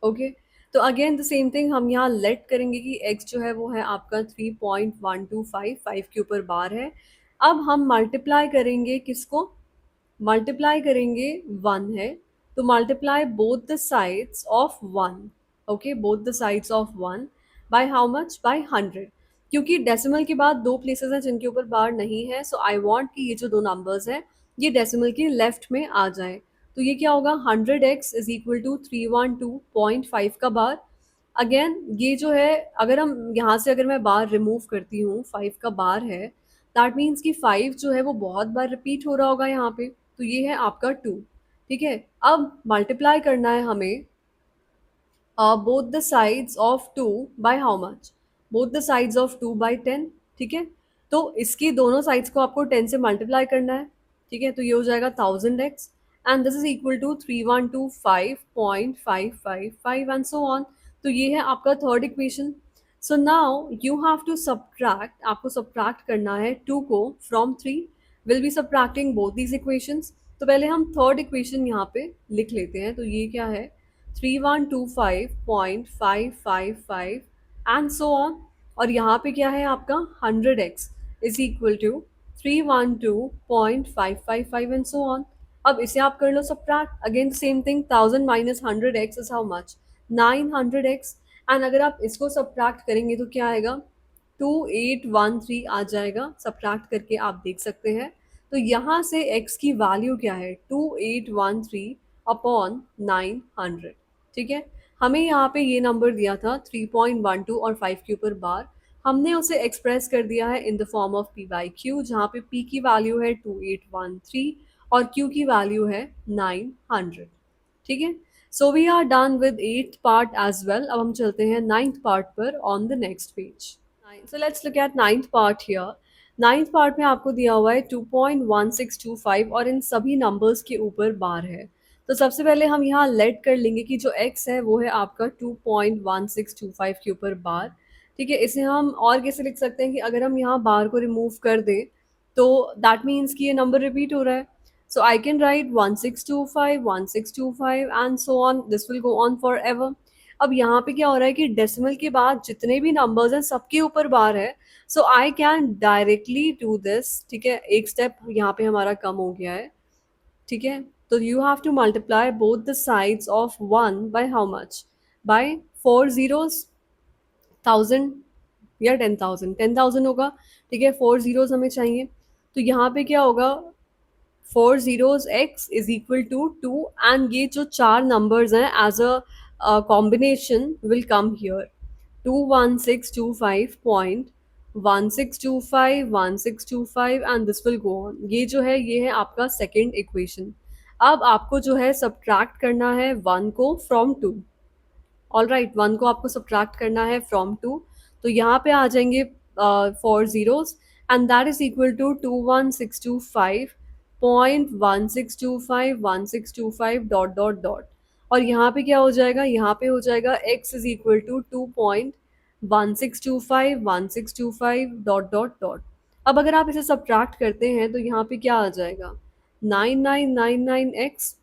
ओके, तो अगेन द सेम थिंग हम यहाँ लेट करेंगे कि x जो है वो है आपका 3.125, 5 के ऊपर बार है। अब हम मल्टीप्लाई करेंगे किसको? मल्टीप्लाई करेंगे 1 है, तो multiply both the sides of 1। Okay, both the sides of 1 by how much? By 100। क्योंकि डेसिमल के बाद दो प्लेसेस हैं जिनके ऊपर बार नहीं है, सो आई वांट कि ये जो दो नंबर्स हैं ये डेसिमल के लेफ्ट में आ जाए। तो ये क्या होगा? 100x इज इक्वल टू 312.5 का बार। अगेन ये जो है, अगर हम यहाँ से अगर मैं बार रिमूव करती हूँ, 5 का बार है, दैट मीन्स कि 5 जो है वो बहुत बार रिपीट हो रहा होगा यहाँ पे। तो ये है आपका 2। ठीक है, अब मल्टीप्लाई करना है हमें both the sides of 2 by how much? Both the sides of 2 by 10। ठीक है, तो इसकी दोनों साइड्स को आपको 10 से मल्टीप्लाई करना है। ठीक है, तो ये हो जाएगा 1000x, and this is equal to 3125.555 and so on. तो ये है आपका third equation. So now you have to subtract. आपको सब्ट्रैक्ट करना है 2 को from 3। Will be subtracting both these equations. तो पहले हम थर्ड इक्वेशन यहाँ पे लिख लेते हैं। तो ये क्या है? 3125.555 एंड सो ऑन। और यहाँ पे क्या है आपका? 100x is equal to 312.555 and so on. अब इसे आप कर लो subtract. Again same thing, 1000 minus 100x is how much? 900x। एंड अगर आप इसको सब्ट्रैक्ट करेंगे तो क्या आएगा? 2813 आ जाएगा। सब्ट्रैक्ट करके आप देख सकते हैं। तो यहाँ से x की वैल्यू क्या है? 2813 अपॉन 900। ठीक है, हमें यहाँ पे ये नंबर दिया था 3.12 और 5 के ऊपर बार। हमने उसे एक्सप्रेस कर दिया है in the form of p by Q, जहाँ पे p की वैल्यू है 2813 और q की वैल्यू है 900। ठीक है, so we are done with eighth part as well. अब हम चलते हैं नाइन्थ पार्ट पर on the next page. So let's look at ninth part here. Ninth part में आपको दिया हुआ है 2.1625 और इन सभी नंबर्स के ऊपर बार है। तो सबसे पहले हम यहाँ लेट कर लेंगे कि जो x है वो है आपका 2.1625 के ऊपर बार। ठीक है, इसे हम और कैसे लिख सकते हैं कि अगर हम यहाँ बार को रिमूव कर दें तो दैट मीन्स कि ये नंबर रिपीट हो रहा है। So I can write 1625 and so on, this will go on forever. अब यहाँ पे क्या हो रहा है कि डेसिमल के बाद जितने भी नंबर्स हैं सबके ऊपर बार है। So I can directly do this. ठीक है, एक स्टेप यहाँ पे हमारा कम हो गया है। ठीक है, तो you have to multiply both the sides of 1 by how much? By 4 zeros। 1000 या 10,000, 10,000 होगा। ठीक है, 4 zeros हमें चाहिए, तो यहाँ पे क्या होगा, 4 zeros x is equal to 2, and ये जो चार नंबर्स हैं as a combination will come here, 21625.1625 and this will go on. ये जो है ये है आपका सेकेंड इक्वेशन। अब आपको जो है सब्ट्रैक्ट करना है वन को from two. All right, one को आपको सब्ट्रैक्ट करना है फ्रॉम टू, तो यहाँ पे आ जाएंगे 4 zeros, and that is equal to 21625.1625 dot dot dot. और यहाँ पे क्या हो जाएगा, यहाँ पे हो जाएगा x is equal to 2.1625 dot dot dot. अब अगर आप इसे सब्ट्रैक्ट करते हैं तो यहाँ पे क्या आ जाएगा, 9999x,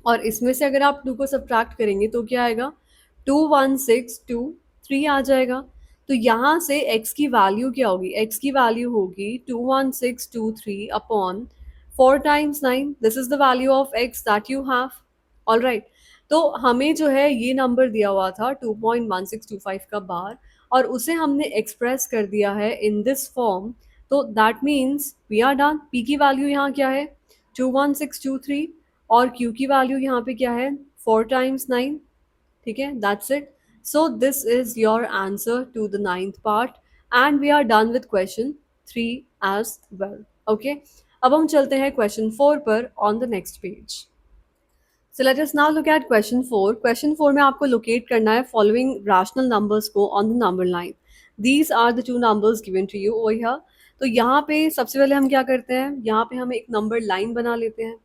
और इसमें से अगर आप 2 को सब्ट्रैक्ट करेंगे तो क्या आएगा, 21623 आ जाएगा। तो यहाँ से x की वैल्यू क्या होगी, x की वैल्यू होगी 21623 upon 4 times 9, this is the value of x that you have. All right, तो हमें जो है ये नंबर दिया हुआ था 2.1625 का बार, और उसे हमने एक्सप्रेस कर दिया है इन दिस फॉर्म। तो that means we are done. p की वैल्यू यहाँ क्या है, 21623, और Q की वैल्यू यहाँ पे क्या है, 4 टाइम्स 9। ठीक है, that's it. So this is your answer to the ninth part, and we are done with question 3 as well. Okay, अब हम चलते हैं क्वेश्चन 4 पर on the next page. So let us now look at question 4. Question 4 में आपको locate करना है following rational numbers को on the number line. These are the two numbers given to you over here. तो यहाँ पे सबसे पहले हम क्या करते हैं, यहाँ पे हम एक नंबर लाइन बना लेते हैं।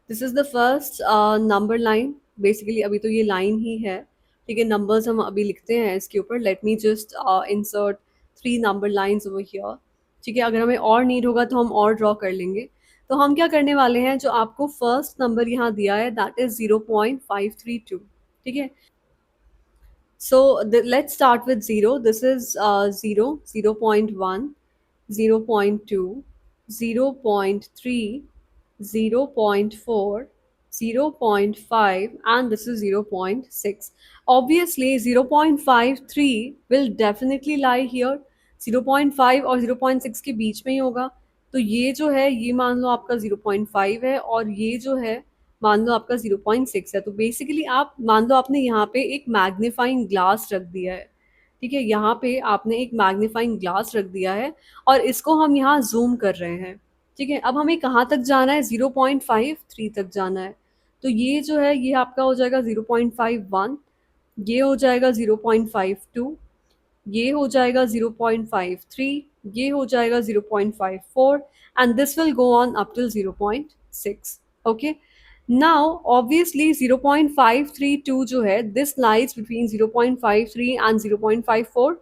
This is the first number line. Basically अभी तो ये लाइन ही है। ठीक है, नंबर्स हम अभी लिखते हैं इसके ऊपर। Let me just insert 3 number lines over here. ठीक है, अगर हमें और नीड होगा तो हम और ड्रॉ कर लेंगे। तो हम क्या करने वाले हैं, जो आपको फर्स्ट नंबर यहाँ दिया है दैट इज 0.532। ठीक है, so let's start with 0. This is 0, 0.1, 0.2, 0.3, 0.4, 0.5, and this is 0.6. Obviously, 0.53 will definitely lie here. 0.5 और 0.6 के बीच में ही होगा। तो ये जो है ये मान लो आपका 0.5 है, और ये जो है मान लो आपका 0.6 है। तो बेसिकली आप मान लो आपने यहाँ पे एक मैग्नीफाइंग ग्लास रख दिया है। ठीक है, यहाँ पे आपने एक मैग्नीफाइंग ग्लास रख दिया है, और इसको हम यहाँ जूम कर रहे हैं। ठीक है, अब हमें कहाँ तक जाना है, 0.53 तक जाना है। तो ये जो है ये आपका हो जाएगा 0.51, ये हो जाएगा 0.52, ये हो जाएगा 0.53, ये हो जाएगा 0.54, and this will go on up till 0.6। Okay, now obviously 0.532 जो है दिस लाइज बिटवीन 0.53 एंड 0.54।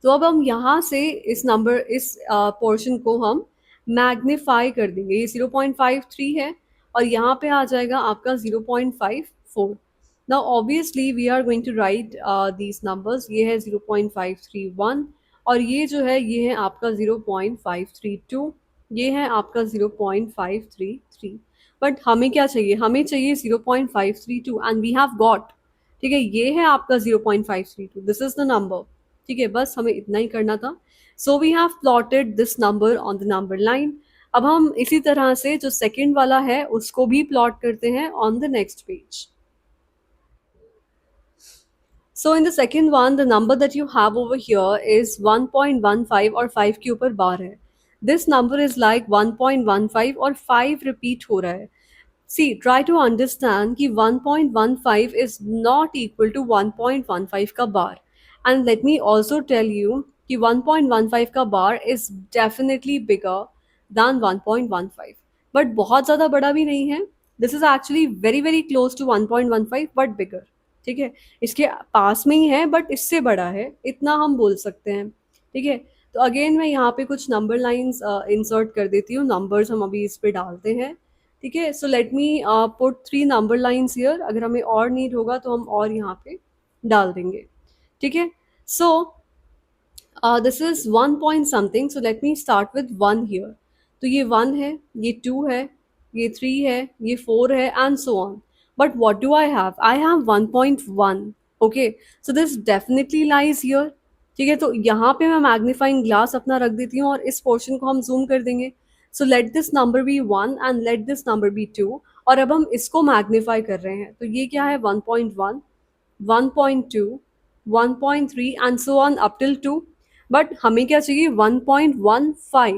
तो अब हम यहाँ से इस नंबर इस पोर्शन को हम मैग्नीफाई कर देंगे। ये 0.53 है, और यहाँ पे आ जाएगा आपका 0.54। Now obviously we are going to write these numbers. ये है 0.531, और ये जो है ये है आपका 0.532, ये है आपका 0.533। बट हमें क्या चाहिए, हमें चाहिए 0.532, एंड वी हैव गॉट। ठीक है, ये है आपका 0.532, दिस इज द नंबर। ठीक है, बस हमें इतना ही करना था। So we have plotted this number on the number line. अब हम इसी तरह से जो सेकंड वाला है उसको भी प्लॉट करते हैं on the next page. So in the second one, the number that you have over here is 1.15 और 5 के ऊपर बार है। This number is like 1.15 और 5 repeat हो रहा है। See, try to understand कि 1.15 is not equal to 1.15 का बार, and let me also tell you कि 1.15 का बार is definitely bigger than 1.15, but बहुत ज़्यादा बड़ा भी नहीं है। This is actually very very close to 1.15 but bigger। ठीक है, इसके पास में ही है बट इससे बड़ा है, इतना हम बोल सकते हैं। ठीक है, तो अगेन मैं यहाँ पे कुछ नंबर लाइंस इंसर्ट कर देती हूँ, नंबर्स हम अभी इस पे डालते हैं। ठीक है, so let me put 3 number lines here. अगर हमें और नीड होगा तो हम और यहाँ पे डाल देंगे। ठीक है, so this is 1 point something, so let me start with 1 here. तो ये 1 है, ये 2 है, ये 3 है, ये 4 है, and so on. But what do I have 1.1। Okay, so this definitely lies here. ठीक है, तो यहाँ पे मैं मैग्नीफाइंग ग्लास अपना रख देती हूँ और इस पोर्शन को हम जूम कर देंगे। So let this number be 1 and let this number be 2, और अब हम इसको मैग्नीफाई कर रहे हैं, तो ये क्या है 1.1, 1.2, 1.3 and so on up till 2। But हमें क्या चाहिए 1.15,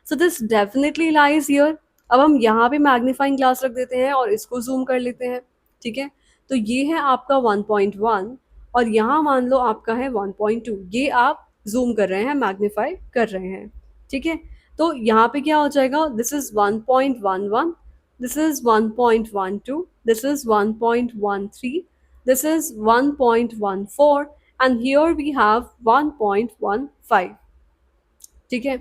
so this definitely lies here. अब हम यहाँ पे मैग्नीफाइंग ग्लास रख देते हैं और इसको जूम कर लेते हैं। ठीक है, तो ये है आपका 1.1 और यहाँ मान लो आपका है 1.2, ये आप जूम कर रहे हैं, मैग्नीफाई कर रहे हैं। ठीक है, तो यहाँ पे क्या हो जाएगा, this is 1.11, this is 1.12, this is 1.13, this is 1.14, and here we have 1.15. ठीक है,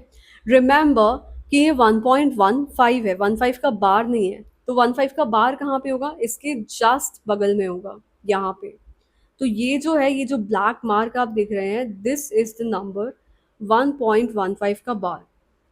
रिमेंबर कि ये 1.15 है, 15 का बार नहीं है, तो 15 का बार कहाँ पे होगा, इसके जस्ट बगल में होगा, यहाँ पे। तो ये जो है, ये जो ब्लैक मार्क आप देख रहे हैं, दिस इज द नंबर 1.15 का bar.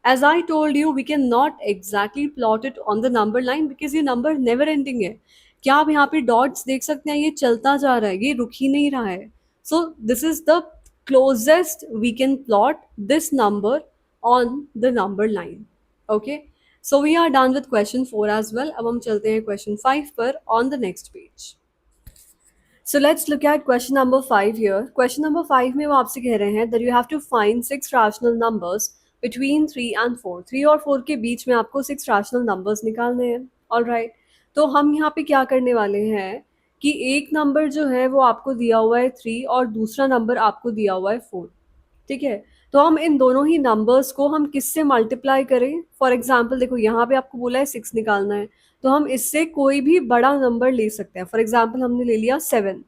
As I told you, we can not exactly plot it on the number line because ये नंबर नेवर एंडिंग है। क्या आप यहाँ पे डॉट्स देख सकते हैं, ये चलता जा रहा है, ये रुक ही नहीं रहा है। So this is the closest we can plot this number on the number line. Okay, so we are done with question 4 as well. अब हम चलते हैं क्वेश्चन 5 पर on the next page. So let's look at question number 5 here. Question number 5 में वो आपसे कह रहे हैं that you have to find 6 rational numbers between 3 and 4. 3 और 4 के बीच में आपको 6 rational numbers निकालने हैं. Alright. तो हम यहाँ पे क्या करने वाले हैं कि एक नंबर जो है वो आपको दिया हुआ है 3 और दूसरा नंबर आपको दिया हुआ है 4. ठीक है, तो हम इन दोनों ही नंबर्स को हम किससे मल्टीप्लाई करें। फॉर एग्जाम्पल देखो, यहाँ पे आपको बोला है 6 निकालना है, तो हम इससे कोई भी बड़ा नंबर ले सकते हैं। फॉर एग्जाम्पल हमने ले लिया 7।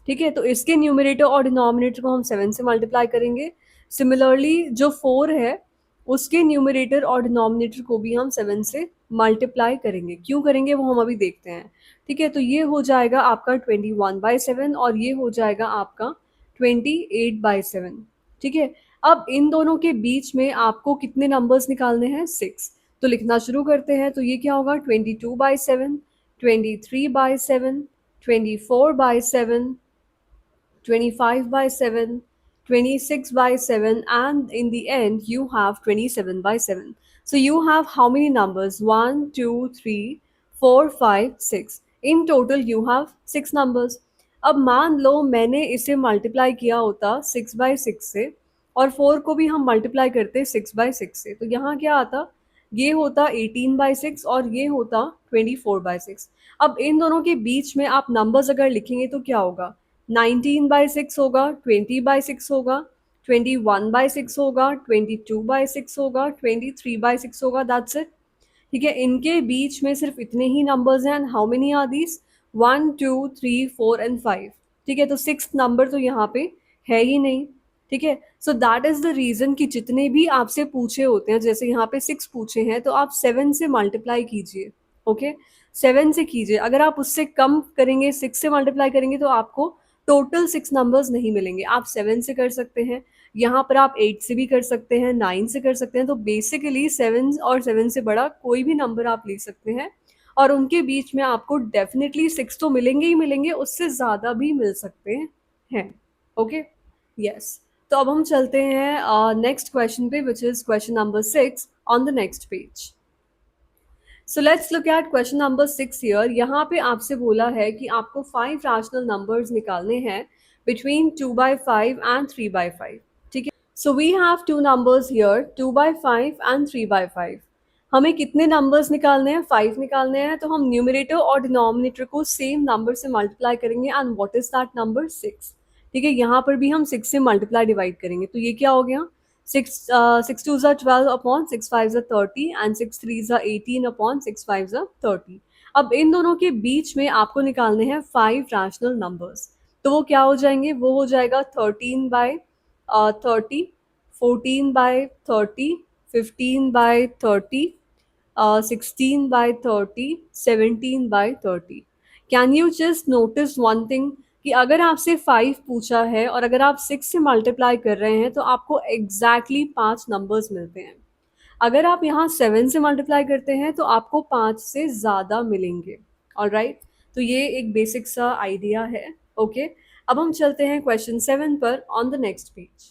ठीक है, तो इसके न्यूमरेटर और डिनोमिनेटर को हम 7 से मल्टीप्लाई करेंगे। सिमिलरली जो 4 है उसके न्यूमरेटर और डिनोमिनेटर को भी हम 7 से मल्टीप्लाई करेंगे। क्यों करेंगे वो हम अभी देखते हैं। ठीक है, तो ये हो जाएगा आपका 21/7 और ये हो जाएगा आपका 28/7। ठीक है, अब इन दोनों के बीच में आपको कितने नंबर्स निकालने हैं, 6। तो लिखना शुरू करते हैं। तो ये क्या होगा 22/7, 23/7, 24/7, 25/7, 26/7, and in the end you have 27/7. So you have how many numbers? 1, 2, 3, 4, 5, 6. In total you have 6 numbers. अब मान लो मैंने इसे मल्टीप्लाई किया होता 6/6 से और 4 को भी हम मल्टीप्लाई करते 6/6 से, तो यहाँ क्या आता, ये होता 18/6 और ये होता 24/6। अब इन दोनों के बीच में आप नंबर्स अगर लिखेंगे तो क्या होगा, 19/6 होगा, 20/6 होगा, 21/6 होगा, 22/6 होगा, 23/6 होगा, दैट्स इट। ठीक है, इनके बीच में सिर्फ इतने ही नंबर्स हैं। And how many are these, 1, 2, 3, 4 and 5। ठीक है, तो 6th नंबर तो यहाँ पे है ही नहीं। ठीक है, so that is the reason कि जितने भी आपसे पूछे होते हैं, जैसे यहाँ पे 6 पूछे हैं, तो आप 7 से मल्टीप्लाई कीजिए। ओके, 7 से कीजिए। अगर आप उससे कम करेंगे, 6 से मल्टीप्लाई करेंगे, तो आपको टोटल 6 नंबर्स नहीं मिलेंगे। आप 7 से कर सकते हैं, यहाँ पर आप 8 से भी कर सकते हैं, 9 से कर सकते हैं। तो बेसिकली 7 और 7 से बड़ा कोई भी नंबर आप ले सकते हैं और उनके बीच में आपको डेफिनेटली 6 तो मिलेंगे ही मिलेंगे, उससे ज़्यादा भी मिल सकते हैं। Okay, yes. तो अब हम चलते हैं नेक्स्ट क्वेश्चन पे, which is question number 6 on the next page. So let's look eight question number 6 here. यहाँ पे आपसे बोला है कि आपको 5 रैशनल नंबर्स निकालने हैं बिटवीन 2/5 एंड 3/5। ठीक है, so we have 2 numbers here, 2/5 and 3/5। हमें कितने नंबर्स निकालने हैं, 5 निकालने हैं। तो हम न्यूमरेटर और डिनोमिनेटर को सेम नंबर से मल्टीप्लाई करेंगे and what is that number, 6। ठीक है, यहाँ पर भी हम 6 से मल्टीप्लाई डिवाइड करेंगे, तो ये क्या हो गया, 6 2s are 12 upon 6 5s are 30 and 6 3s are 18 upon 6 5s are 30। अब इन दोनों के बीच में आपको निकालने हैं 5 रैशनल नंबर्स। तो वो क्या हो जाएंगे, वो हो जाएगा 13/30, 14/30, 15/30, 16/30, 17/30। Can you just notice one thing कि अगर आपसे 5 पूछा है और अगर आप 6 से मल्टीप्लाई कर रहे हैं तो आपको एग्जैक्टली 5 नंबर्स मिलते हैं। अगर आप यहाँ 7 से मल्टीप्लाई करते हैं तो आपको 5 से ज़्यादा मिलेंगे। ऑलराइट, तो ये एक बेसिक सा आइडिया है। ओके, अब हम चलते हैं क्वेश्चन 7 पर on the next page.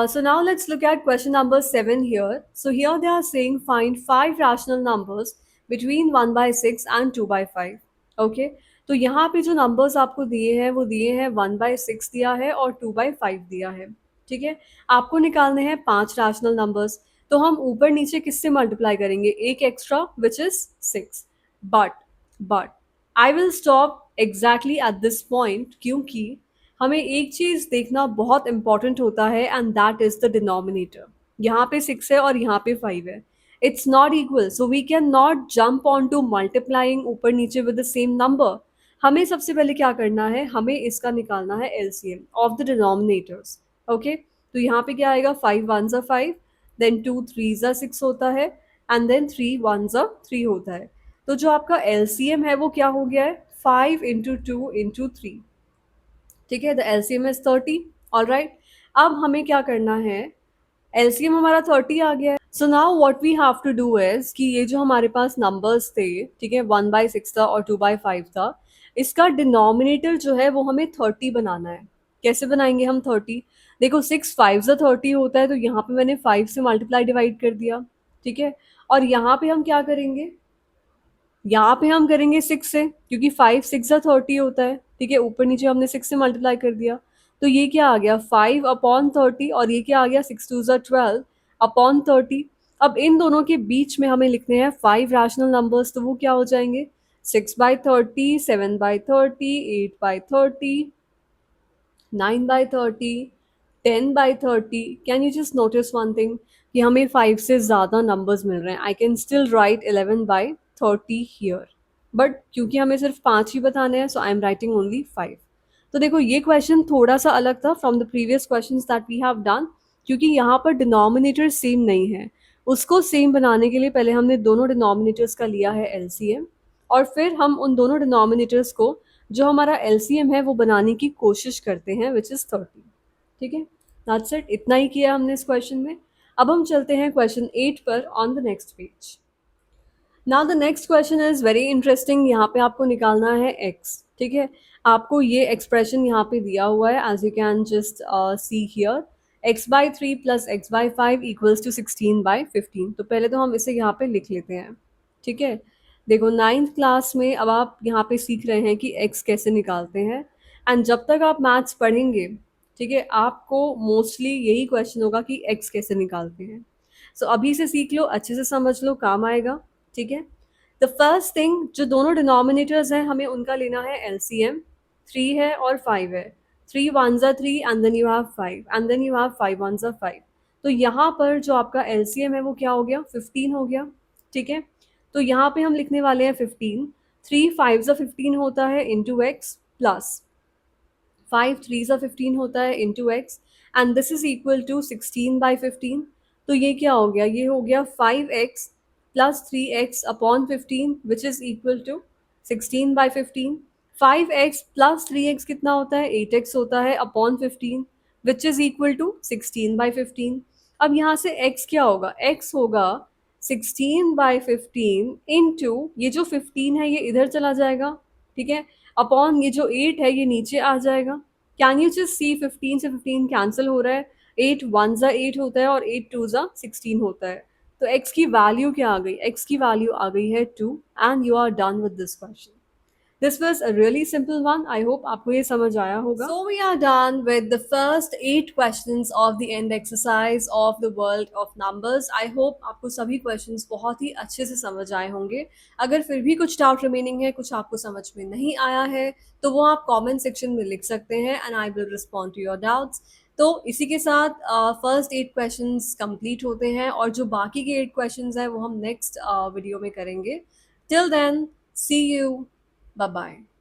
So now let's look at question number 7 here. So here they are saying find 5 rational numbers between 1 by 6 and 2 by 5. Okay. तो यहाँ पे जो numbers आपको दिए हैं वो दिए हैं 1 by 6 दिया है और 2 by 5 दिया है. ठीक है. आपको निकालने हैं 5 rational numbers. तो हम ऊपर नीचे किससे मल्टीप्लाई करेंगे? एक extra which is 6. But I will stop exactly at this point, क्योंकि हमें एक चीज देखना बहुत इंपॉर्टेंट होता है and that is the denominator. यहाँ पे 6 है और यहाँ पे 5 है. It's not equal, so we can not jump on to multiplying ऊपर नीचे विद द सेम नंबर. हमें सबसे पहले क्या करना है? हमें इसका निकालना है LCM of the denominators. Okay. तो यहाँ पे क्या आएगा? 5 1s are 5, then 2 3s are 6 होता है एंड देन 3 1s are 3 होता है. तो जो आपका एलसीएम है वो क्या हो गया है? 5 इंटू 2 इंटू 3. ठीक है. The LCM is 30. All right. अब हमें क्या करना है? एलसीएम हमारा 30 आ गया है. So now what we have to do is कि ये जो हमारे पास नंबर्स थे, ठीक है, 1 बाई 6 था और 2 बाई 5 था, इसका डिनोमिनेटर जो है वो हमें 30 बनाना है. कैसे बनाएंगे हम 30? देखो 6 5 30 होता है, तो यहाँ पे मैंने 5 से मल्टीप्लाई डिवाइड कर दिया. ठीक है. और यहाँ पे हम क्या करेंगे? यहाँ पे हम करेंगे 6 से, क्योंकि 5 6 30 होता है. ठीक है. ऊपर नीचे हमने 6 से मल्टीप्लाई कर दिया. तो ये क्या आ गया? 5 अपॉन 30. और ये क्या आ गया? 6 2 12 अपॉन 30. अब इन दोनों के बीच में हमें लिखने हैं 5 रैशनल नंबर्स. तो वो क्या हो जाएंगे? 6 by 30, 7 by 30, 8 by 30, 9 by 30, 10 by 30. Can you just notice one thing? कि हमें 5 से ज़्यादा numbers मिल रहे हैं. I can still write 11 by 30 here. But क्योंकि हमें सिर्फ 5 ही बताने हैं, so I am writing only 5. तो देखो ये क्वेश्चन थोड़ा सा अलग था from the previous questions that we have done, क्योंकि यहाँ पर डिनोमिनेटर सेम नहीं है. उसको सेम बनाने के लिए पहले हमने दोनों डिनोमिनेटर्स का लिया है एलसीएम, और फिर हम उन दोनों डिनोमिनेटर्स को जो हमारा एलसीएम है वो बनाने की कोशिश करते हैं, विच इज़ 30. ठीक है. That's it. इतना ही किया हमने इस क्वेश्चन में. अब हम चलते हैं क्वेश्चन 8 पर on the next page. Now the next question is very interesting. यहाँ पे आपको निकालना है एक्स. ठीक है. आपको ये एक्सप्रेशन यहाँ पे दिया हुआ है, as you can just see here. X by 3 plus x by 5 equals to 16 by 15. तो पहले तो हम इसे यहाँ पे लिख लेते हैं. ठीक है. देखो 9th क्लास में अब आप यहाँ पे सीख रहे हैं कि एक्स कैसे निकालते हैं, एंड जब तक आप मैथ्स पढ़ेंगे, ठीक है, आपको मोस्टली यही क्वेश्चन होगा कि एक्स कैसे निकालते हैं. सो अभी से सीख लो, अच्छे से समझ लो, काम आएगा. ठीक है. द फर्स्ट थिंग, जो दोनों डिनोमिनेटर्स हैं हमें उनका लेना है एलसीएम. 3 है और 5 है. 3 1s are 3 and then you have 5 and then you have 5 1s are 5. तो यहाँ पर जो आपका एलसीएम है वो क्या हो गया? 15 हो गया. ठीक है. तो यहाँ पे हम लिखने वाले हैं 15. 3 5s are 15 होता है into x, plus 5 3s are 15 होता है into x, and this is equal to 16 by 15. तो ये क्या हो गया? ये हो गया 5x plus 3x upon 15 which is equal to 16 by 15. 5x plus 3x कितना होता है? 8x होता है upon 15 which is equal to 16 by 15. अब यहाँ से x क्या होगा? x होगा 16 बाई 15 इंटू ये जो 15 है ये इधर चला जाएगा. ठीक है. अपॉन ये जो 8 है ये नीचे आ जाएगा. कैन यू जस्ट सी 15 से 15 कैंसिल हो रहा है. 8 1s are 8 होता है और 8 2s are 16 होता है. तो x की वैल्यू क्या आ गई? x की वैल्यू आ गई है 2, and you are done with this question. This was a really simple one. I hope आपको ये समझ आया होगा. So we are done with the first 8 questions of the end exercise of the world of numbers. I hope आपको सभी questions बहुत ही अच्छे से समझ आए होंगे. अगर फिर भी कुछ doubt remaining है, कुछ आपको समझ में नहीं आया है, तो वो आप comment section में लिख सकते हैं and I will respond to your doubts. तो इसी के साथ फर्स्ट 8 क्वेश्चंस कंप्लीट होते हैं, और जो बाकी के 8 क्वेश्चंस हैं वो हम नेक्स्ट वीडियो में करेंगे. Till then, see you. Bye bye.